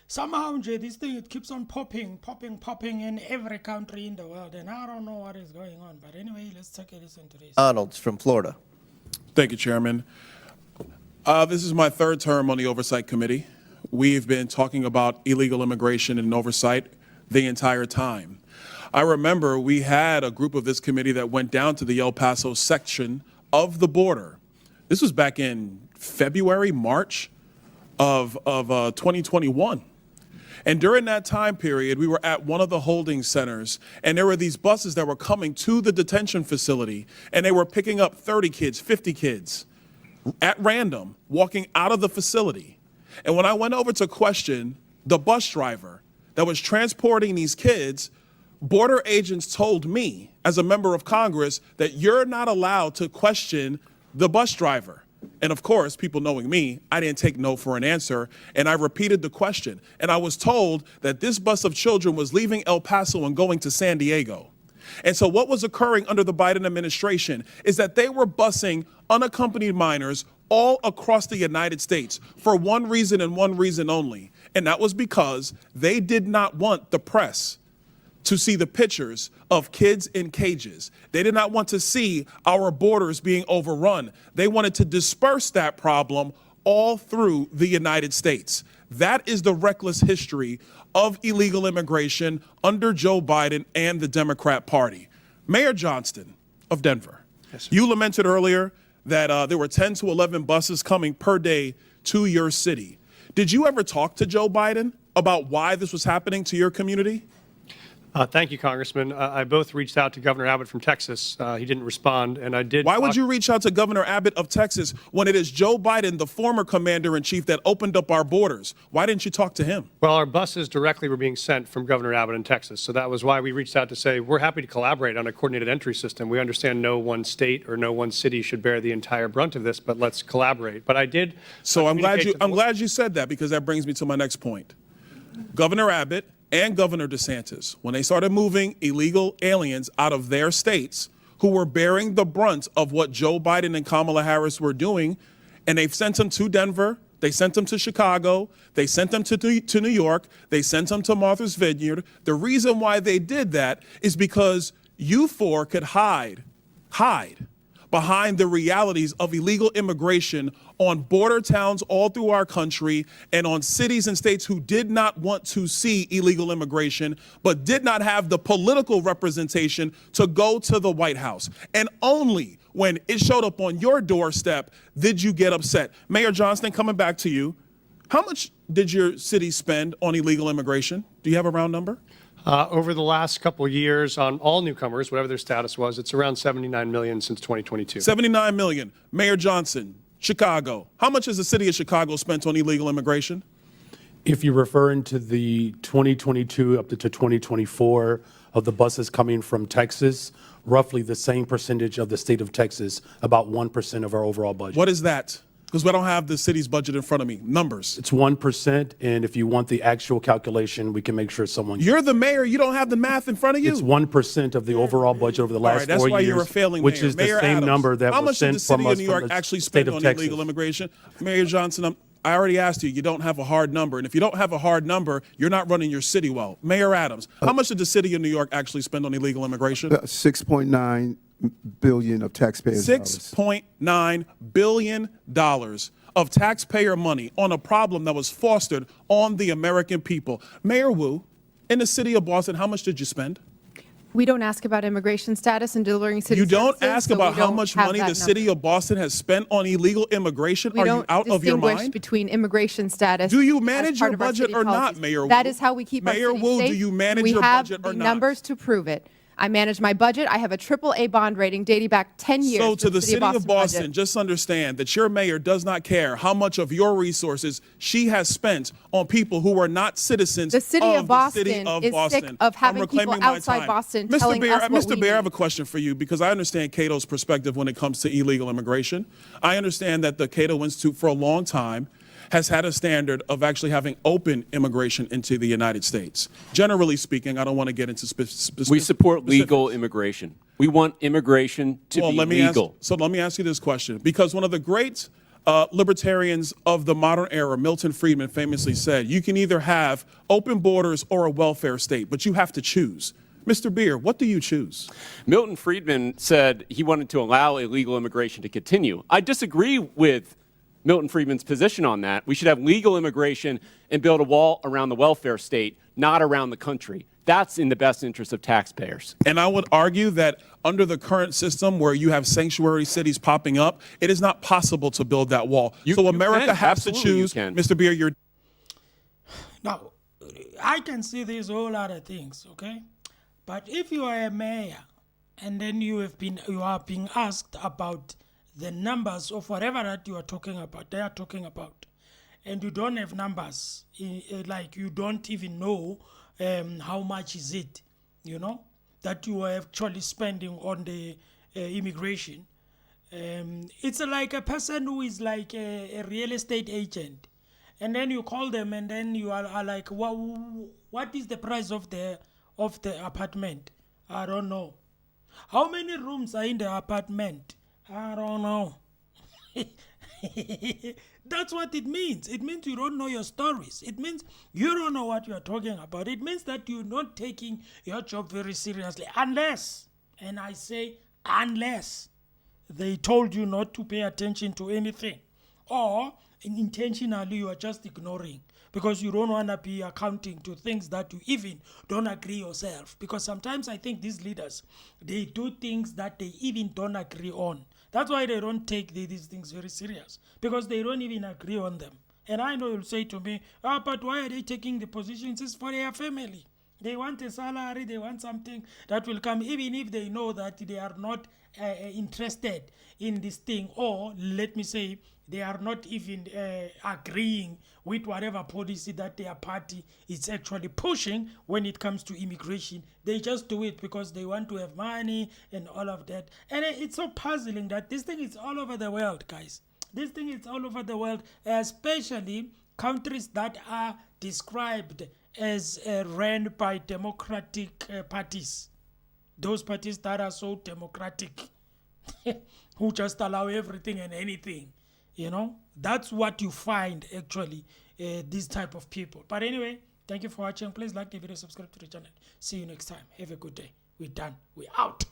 somehow, Jay, this thing, it keeps on popping in every country in the world, and I don't know what is going on. But anyway, let's take a listen to this. Arnold's from Florida. Thank you, Chairman. This is my third term on the Oversight Committee. We've been talking about illegal immigration and oversight the entire time. I remember we had a group of this committee that went down to the El Paso section of the border. This was back in February, March of 2021. And during that time period, we were at one of the holding centers, and there were these buses that were coming to the detention facility, and they were picking up 30 kids, 50 kids at random, walking out of the facility. And when I went over to question the bus driver that was transporting these kids, border agents told me, as a member of Congress, that you're not allowed to question the bus driver. And of course, people knowing me, I didn't take no for an answer, and I repeated the question. And I was told that this bus of children was leaving El Paso and going to San Diego. And so what was occurring under the Biden administration is that they were busing unaccompanied minors all across the United States for one reason and one reason only. And that was because they did not want the press to see the pictures of kids in cages. They did not want to see our borders being overrun. They wanted to disperse that problem all through the United States. That is the reckless history of illegal immigration under Joe Biden and the Democrat Party. Mayor Johnston of Denver, yes, you lamented earlier that there were 10 to 11 buses coming per day to your city. Did you ever talk to Joe Biden about why this was happening to your community? Thank you, Congressman. I both reached out to Governor Abbott from Texas. He didn't respond, and I did. Why would you reach out to Governor Abbott of Texas when it is Joe Biden, the former commander-in-chief, that opened up our borders? Why didn't you talk to him? Well, our buses directly were being sent from Governor Abbott in Texas, so that was why we reached out to say we're happy to collaborate on a coordinated entry system. We understand no one state or no one city should bear the entire brunt of this, but let's collaborate. But I did. So I'm glad you said that, because that brings me to my next point. Governor Abbott and Governor DeSantis, when they started moving illegal aliens out of their states who were bearing the brunt of what Joe Biden and Kamala Harris were doing, and they've sent them to Denver, they sent them to Chicago, they sent them to New York, they sent them to Martha's Vineyard. The reason why they did that is because you four could hide behind the realities of illegal immigration on border towns all through our country and on cities and states who did not want to see illegal immigration, but did not have the political representation to go to the White House. And only when it showed up on your doorstep did you get upset. Mayor Johnston, coming back to you, how much did your city spend on illegal immigration? Do you have a round number? Over the last couple of years on all newcomers, whatever their status was, it's around $79 million since 2022. $79 million. Mayor Johnson, Chicago. How much has the city of Chicago spent on illegal immigration? If you're referring to the 2022 up to 2024 of the buses coming from Texas, roughly the same percentage of the state of Texas, about 1% of our overall budget. What is that? Because we don't have the city's budget in front of me. Numbers. It's 1%, and if you want the actual calculation, we can make sure someone. You're the mayor. You don't have the math in front of you. It's 1% of the overall budget over the last 4 years. That's why you're a failing mayor. Which is Mayor the same Adams, number that was sent from us from the state of Texas. How much did the city of New York actually spend on illegal immigration? Mayor Johnson, I already asked you. You don't have a hard number, and if you don't have a hard number, you're not running your city well. Mayor Adams, how much did the city of New York actually spend on illegal immigration? $6.9 billion of taxpayers' dollars. $6.9 billion of taxpayer money on a problem that was fostered on the American people. Mayor Wu, in the city of Boston, how much did you spend? We don't ask about immigration status and delivering city You don't services, ask so about we how don't much have money that the city number. of Boston has spent on illegal immigration? We Are don't you out of your distinguish mind? between immigration status. Do you as manage part your of our budget city or not, policies. Mayor Wu? That is how we keep Mayor our city Wu, safe. do you manage we your have budget or the not? numbers to prove it. I manage my budget. I have a AAA bond rating dating back 10 years. So to the city of Boston, budget. just understand that your mayor does not care how much of your resources she has spent on people who are not citizens The city of Boston is is sick of having people outside Boston telling us what Mr. we Bear, I need. have a question for you, because I understand Cato's perspective when it comes to illegal immigration. I understand that the Cato Institute for a long time has had a standard of actually having open immigration into the United States. Generally speaking, I don't want to get into specifics. We support legal immigration. We want immigration to be legal. So let me ask you this question, because one of the great libertarians of the modern era, Milton Friedman famously said, you can either have open borders or a welfare state, but you have to choose. Mr. Beer, what do you choose? Milton Friedman said he wanted to allow illegal immigration to continue. I disagree with Milton Friedman's position on that. We should have legal immigration and build a wall around the welfare state, not around the country. That's in the best interest of taxpayers. And I would argue that under the current system where you have sanctuary cities popping up, it is not possible to build that wall. So America can. has to Absolutely you choose. can. Mr. Beer, you're Now, I can see these whole other things, okay? But if you are a mayor and then you are being asked about the numbers of whatever that you are talking about, they are talking about, and you don't have numbers, like you don't even know how much is it, that you are actually spending on the immigration. It's like a person who is like a real estate agent, and then you call them and then you are like, what is the price of the apartment? I don't know. How many rooms are in the apartment? I don't know. That's what it means. It means you don't know your stories. It means you don't know what you are talking about. It means that you're not taking your job very seriously. Unless, and I say unless, they told you not to pay attention to anything. Or intentionally you are just ignoring because you don't want to be accounting to things that you even don't agree yourself. Because sometimes I think these leaders, they do things that they even don't agree on. That's why they don't take these things very serious, because they don't even agree on them. And I know you'll say to me, but why are they taking the positions? It's for their family. They want a salary, they want something that will come, even if they know that they are not interested in this thing, or let me say, they are not even agreeing with whatever policy that their party is actually pushing when it comes to immigration. They just do it because they want to have money and all of that. And it's so puzzling that this thing is all over the world, guys. This thing is all over the world, especially countries that are described as ran by democratic parties. Those parties that are so democratic, who just allow everything and anything. That's what you find actually, these type of people. But anyway, thank you for watching. Please like the video, subscribe to the channel. See you next time. Have a good day. We're done. We're out.